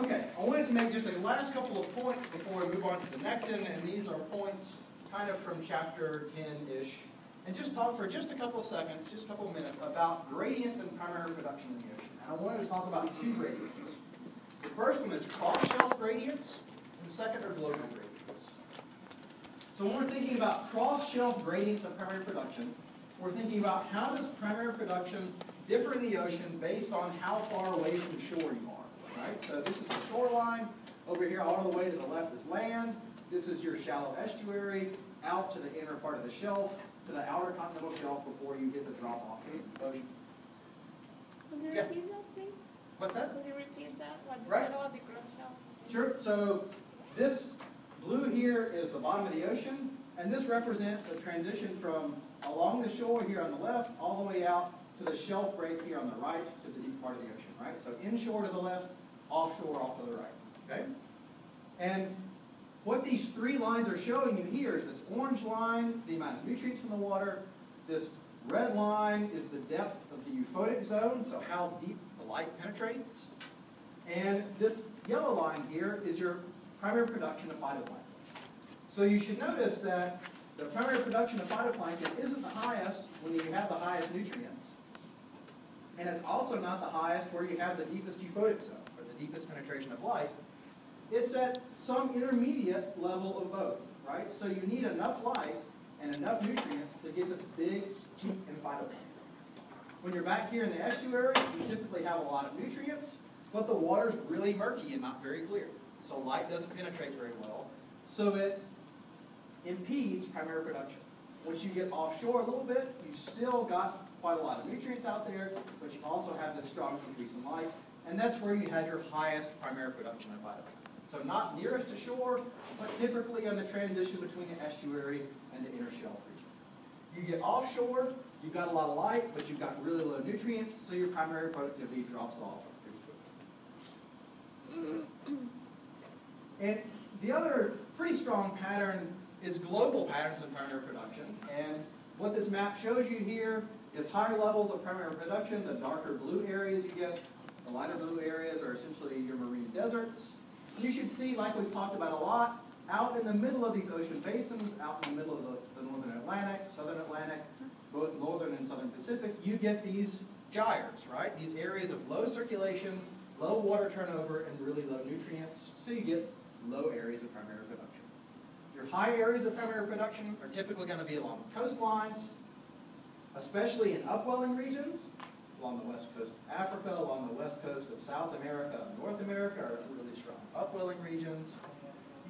Okay, I wanted to make just a last couple of points before we move on to the nectin, and these are points kind of from chapter 10-ish. And just talk for just a couple of seconds, just a couple of minutes, about gradients and primary production in the ocean. And I wanted to talk about two gradients. The first one is cross-shelf gradients, and the second are global gradients. So when we're thinking about cross-shelf gradients of primary production, we're thinking about how does primary production differ in the ocean based on how far away from shore you are, right? So this is the shoreline. Over here, all the way to the left is land. This is your shallow estuary, out to the inner part of the shelf, to the outer continental shelf before you get the drop off to the ocean. Would you repeat that, please? What's that? Would you repeat that? What you Right. said about the cross shelf? Sure. So this blue here is the bottom of the ocean, and this represents a transition from along the shore here on the left all the way out to the shelf break here on the right to the deep part of the ocean, right? So inshore to the left, offshore off to the right, okay? And what these three lines are showing you here is this orange line is the amount of nutrients in the water. This red line is the depth of the euphotic zone, so how deep the light penetrates. And this yellow line here is your primary production of phytoplankton. So you should notice that the primary production of phytoplankton isn't the highest when you have the highest nutrients. And it's also not the highest where you have the deepest euphotic zone, or the deepest penetration of light. It's at some intermediate level of both, right? So you need enough light and enough nutrients to get this big peak in phytoplankton. When you're back here in the estuary, you typically have a lot of nutrients, but the water's really murky and not very clear. So light doesn't penetrate very well. So it impedes primary production. Once you get offshore a little bit, you've still got quite a lot of nutrients out there, but you also have this strong increase in light, and that's where you have your highest primary production of phytoplankton. So not nearest to shore, but typically on the transition between the estuary and the inner shelf region. You get offshore, you've got a lot of light, but you've got really low nutrients, so your primary productivity drops off pretty quickly. And the other pretty strong pattern is global patterns in primary production. And what this map shows you here is higher levels of primary production. The darker blue areas you get, the lighter blue areas are essentially your marine deserts. You should see, like we've talked about a lot, out in the middle of these ocean basins, out in the middle of the northern Atlantic, southern Atlantic, both northern and southern Pacific, you get these gyres, right? These areas of low circulation, low water turnover, and really low nutrients. So you get low areas of primary production. Your high areas of primary production are typically going to be along coastlines, especially in upwelling regions, along the west coast of Africa, along the west coast of South America and North America are really strong upwelling regions.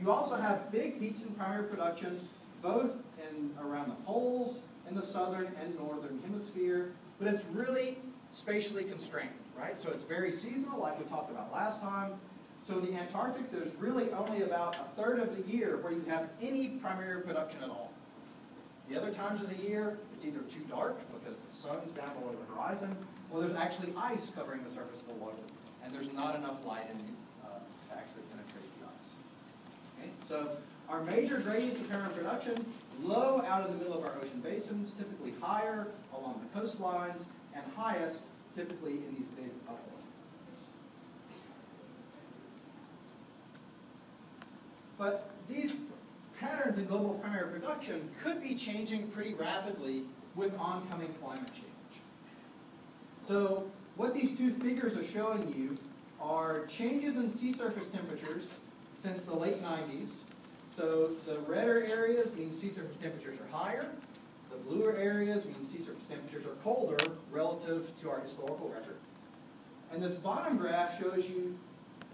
You also have big peaks in primary production, both in around the poles in the southern and northern hemisphere, but it's really spatially constrained, right? So it's very seasonal, like we talked about last time. So in the Antarctic, there's really only about a third of the year where you have any primary production at all. The other times of the year, it's either too dark because the sun's down below the horizon, or there's actually ice covering the surface of the water, and there's not enough light in to actually penetrate the ice. Okay? So our major gradients of primary production, low out in the middle of our ocean basins, typically higher along the coastlines, and highest typically in these big uplands. But these patterns in global primary production could be changing pretty rapidly with oncoming climate change. So what these two figures are showing you are changes in sea surface temperatures since the late 90s. So the redder areas mean sea surface temperatures are higher. The bluer areas mean sea surface temperatures are colder relative to our historical record. And this bottom graph shows you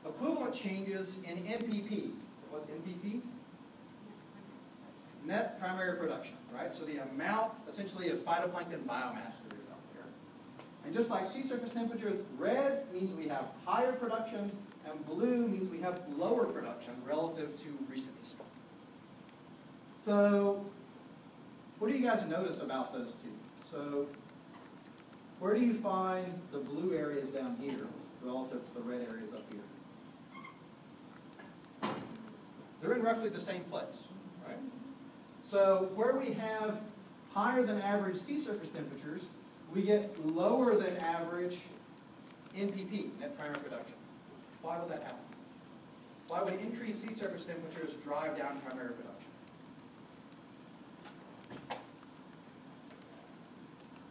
equivalent changes in NPP. What's NPP? Net primary production, right? So the amount, essentially, of phytoplankton biomass there is out there. And just like sea surface temperatures, red means we have higher production, and blue means we have lower production relative to recent history. So what do you guys notice about those two? So where do you find the blue areas down here relative to the red areas up here? They're in roughly the same place, right? So where we have higher than average sea surface temperatures, we get lower than average NPP, net primary production. Why would that happen? why would increased sea surface temperatures drive down primary production?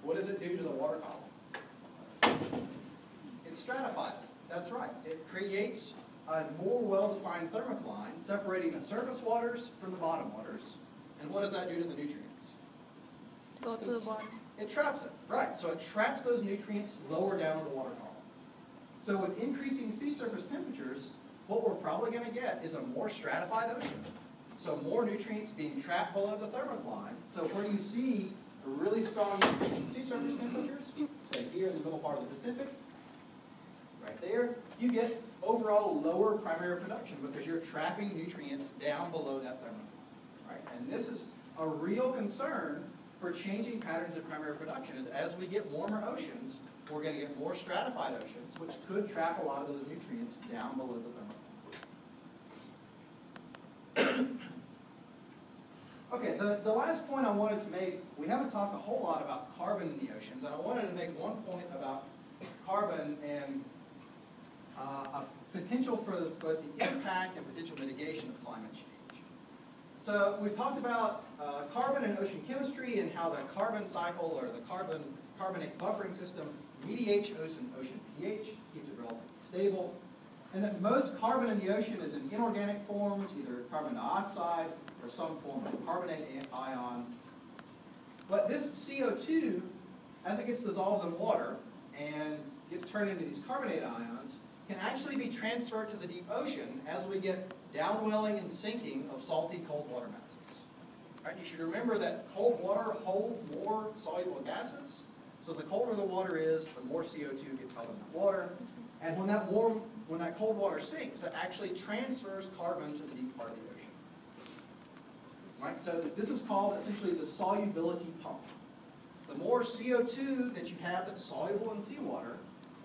What does it do to the water column? It stratifies it. That's right. It creates a more well-defined thermocline, separating the surface waters from the bottom waters. And what does that do to the nutrients? Go to the bottom. It traps it, right. So it traps those nutrients lower down the water column. So with increasing sea surface temperatures, what we're probably going to get is a more stratified ocean. So more nutrients being trapped below the thermocline. So where you see a really strong increase in sea surface temperatures, say here in the middle part of the Pacific, right there, you get overall lower primary production because you're trapping nutrients down below that thermocline, right? And this is a real concern for changing patterns of primary production. Is as we get warmer oceans, we're going to get more stratified oceans, which could trap a lot of those nutrients down below the thermocline. Okay, the last point I wanted to make, we haven't talked a whole lot about carbon in the oceans, and I wanted to make one point about carbon and a potential for both the impact and potential mitigation of climate change. So we've talked about carbon and ocean chemistry and how the carbon cycle or the carbonate buffering system mediates ocean pH, keeps it relatively stable, and that most carbon in the ocean is in inorganic forms, either carbon dioxide or some form of carbonate ion. But this CO2, as it gets dissolved in water and gets turned into these carbonate ions, can actually be transferred to the deep ocean as we get downwelling and sinking of salty cold water masses. Right? You should remember that cold water holds more soluble gases. So the colder the water is, the more CO2 gets held in the water. And when that cold water sinks, it actually transfers carbon to the deep part of the ocean. Right? So this is called essentially the solubility pump. The more CO2 that you have that's soluble in seawater,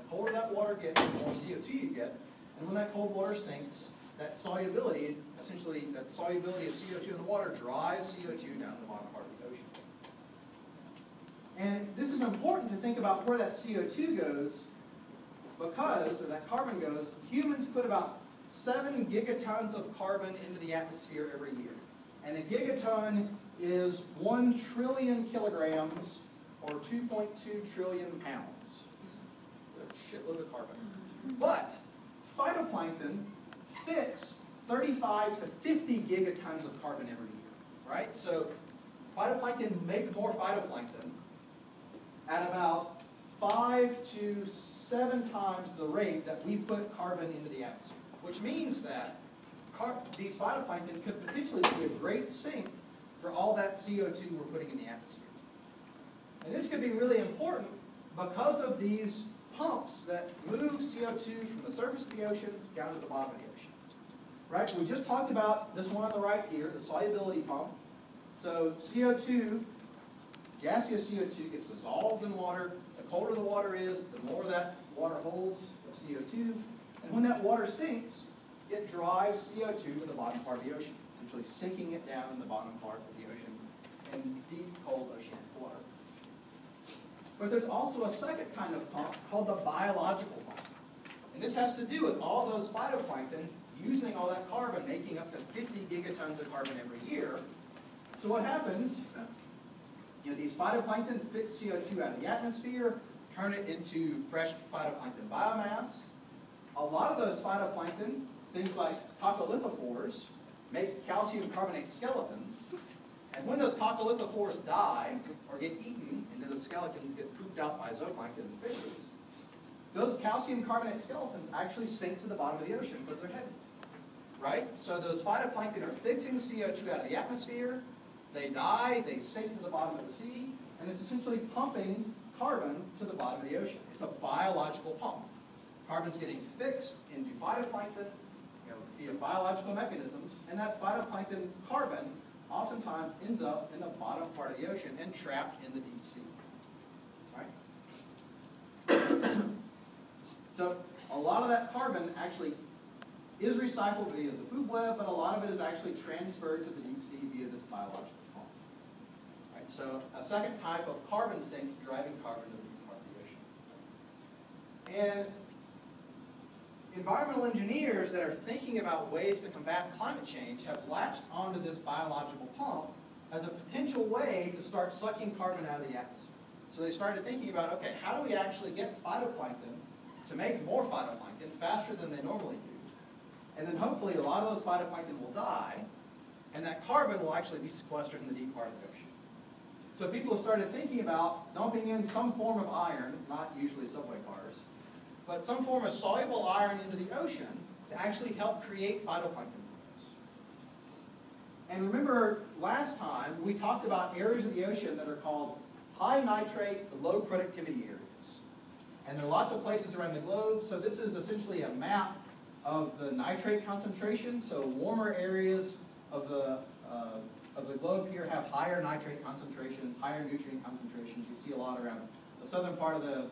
the colder that water gets, the more CO2 you get. And when that cold water sinks, that solubility, essentially that solubility of CO2 in the water drives CO2 down to the bottom part of the ocean. And this is important to think about where that CO2 goes because, or that carbon goes, humans put about 7 gigatons of carbon into the atmosphere every year. And a gigaton is 1 trillion kilograms or 2.2 trillion pounds. It's a shitload of carbon. But phytoplankton fix 35 to 50 gigatons of carbon every year, right? So phytoplankton make more phytoplankton at about 5 to 7 times the rate that we put carbon into the atmosphere, which means that these phytoplankton could potentially be a great sink for all that CO2 we're putting in the atmosphere. And this could be really important because of these pumps that move CO2 from the surface of the ocean down to the bottom of the ocean. Right? We just talked about this one on the right here, the solubility pump. So CO2, gaseous CO2 gets dissolved in water. The colder the water is, the more that water holds of CO2. And when that water sinks, it drives CO2 to the bottom part of the ocean, essentially sinking it down in the bottom part of the ocean in deep, cold oceanic water. But there's also a second kind of pump called the biological pump. And this has to do with all those phytoplankton using all that carbon, making up to 50 gigatons of carbon every year. So what happens, these phytoplankton fix CO2 out of the atmosphere, turn it into fresh phytoplankton biomass. A lot of those phytoplankton, things like coccolithophores, make calcium carbonate skeletons. And when those coccolithophores die or get eaten, and then the skeletons get pooped out by zooplankton and fishes, those calcium carbonate skeletons actually sink to the bottom of the ocean because they're heavy. Right? So those phytoplankton are fixing CO2 out of the atmosphere, they die, they sink to the bottom of the sea, and it's essentially pumping carbon to the bottom of the ocean. It's a biological pump. Carbon's getting fixed into phytoplankton via biological mechanisms, and that phytoplankton carbon oftentimes ends up in the bottom part of the ocean and trapped in the deep sea. Right? So a lot of that carbon actually is recycled via the food web, but a lot of it is actually transferred to the deep sea via this biological pump. Right? So a second type of carbon sink driving carbon to the deep part of the ocean. And environmental engineers that are thinking about ways to combat climate change have latched onto this biological pump as a potential way to start sucking carbon out of the atmosphere. So they started thinking about, okay, how do we actually get phytoplankton to make more phytoplankton faster than they normally do? And then hopefully a lot of those phytoplankton will die, and that carbon will actually be sequestered in the deep part of the ocean. So people have started thinking about dumping in some form of iron, not usually subway cars, but some form of soluble iron into the ocean to actually help create phytoplankton blooms. And remember, last time we talked about areas of the ocean that are called high nitrate, low productivity areas. And there are lots of places around the globe, so this is essentially a map of the nitrate concentration. So warmer areas of the globe here have higher nitrate concentrations, higher nutrient concentrations. You see a lot around the southern part of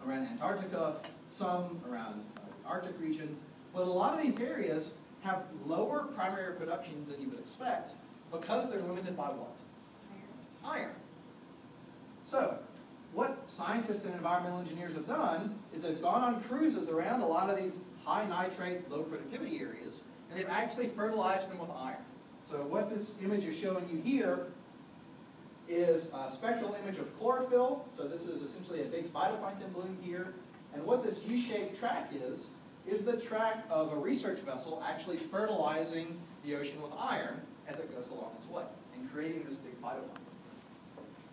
around Antarctica, some around the Arctic region. But a lot of these areas have lower primary production than you would expect because they're limited by what? Iron. So, what scientists and environmental engineers have done is they've gone on cruises around a lot of these high nitrate, low productivity areas, and they've actually fertilized them with iron. So what this image is showing you here is a spectral image of chlorophyll. So this is essentially a big phytoplankton bloom here. And what this U-shaped track is the track of a research vessel actually fertilizing the ocean with iron as it goes along its way and creating this big phytoplankton.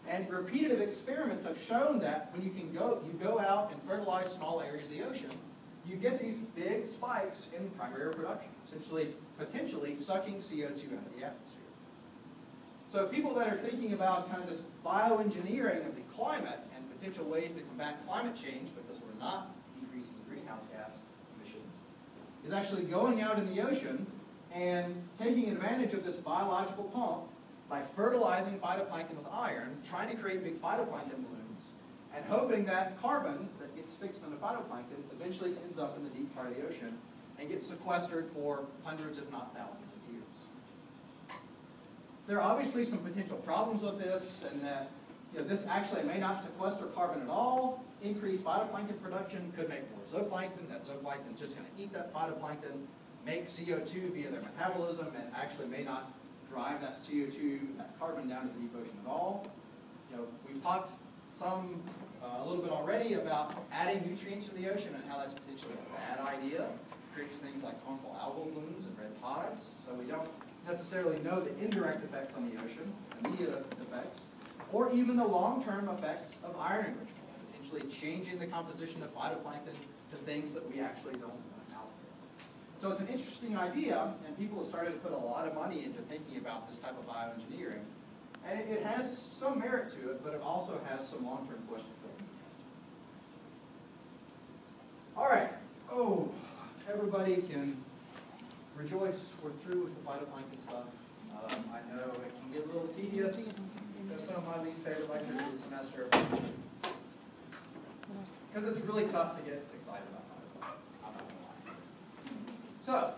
And repetitive experiments have shown that when you go out and fertilize small areas of the ocean, you get these big spikes in primary production, essentially, potentially sucking CO2 out of the atmosphere. So people that are thinking about kind of this bioengineering of the climate and potential ways to combat climate change, because we're not decreasing greenhouse gas emissions, is actually going out in the ocean and taking advantage of this biological pump by fertilizing phytoplankton with iron, trying to create big phytoplankton blooms, and hoping that carbon that gets fixed in the phytoplankton eventually ends up in the deep part of the ocean and gets sequestered for hundreds, if not thousands of years. There are obviously some potential problems with this, and that this actually may not sequester carbon at all. Increased phytoplankton production could make more zooplankton. That zooplankton is just going to eat that phytoplankton, make CO2 via their metabolism, and actually may not drive that CO2, that carbon down to the deep ocean at all. We've talked a little bit already about adding nutrients to the ocean and how that's potentially a bad idea. It creates things like harmful algal blooms and red tides. So we don't necessarily know the indirect effects on the ocean, immediate effects, or even the long-term effects of iron enrichment, potentially changing the composition of phytoplankton to things that we actually don't want out there. So it's an interesting idea, and people have started to put a lot of money into thinking about this type of bioengineering. And it has some merit to it, but it also has some long-term questions that we need to answer. All right. Oh, everybody can rejoice. We're through with the phytoplankton stuff. I know it can get a little tedious. That's some of my least favorite lectures of the semester. Because it's really tough to get excited about phytoplankton. I'm not going to lie. So,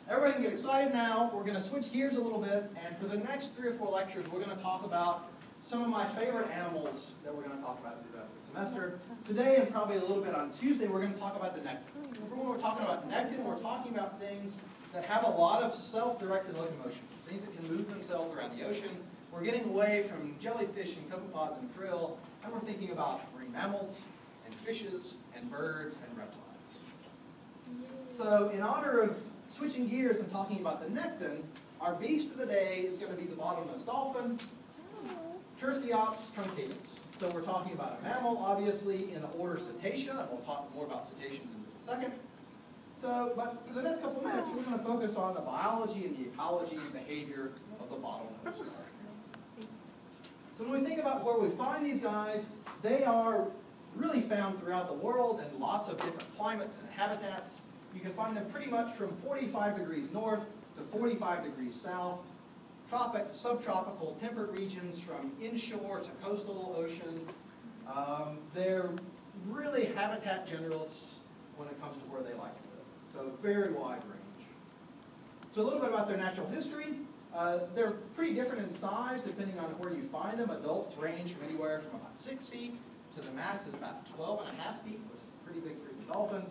everybody can get excited now. We're going to switch gears a little bit, and for the next 3 or 4 lectures, we're going to talk about some of my favorite animals that we're going to talk about throughout the semester. Today, and probably a little bit on Tuesday, we're going to talk about the nectin. Remember when we're talking about nectin, we're talking about things that have a lot of self-directed locomotion, things that can move themselves around the ocean. We're getting away from jellyfish and copepods and krill, and we're thinking about marine mammals and fishes and birds and reptiles. So in honor of switching gears and talking about the nectin, our beast of the day is going to be the bottlenose dolphin, Tursiops truncatus. So we're talking about a mammal, obviously, in the order Cetacea, and we'll talk more about cetaceans in just a second. So, but for the next couple of minutes, we're going to focus on the biology and the ecology and behavior of the bottlenose. So when we think about where we find these guys, they are really found throughout the world in lots of different climates and habitats. You can find them pretty much from 45 degrees north to 45 degrees south, tropics, subtropical, temperate regions from inshore to coastal oceans. They're really habitat generalists when it comes to where they like to live. So very wide range. So a little bit about their natural history. They're pretty different in size depending on where you find them. Adults range from anywhere from about 6 feet to the max is about 12.5 feet, which is pretty big for a dolphin.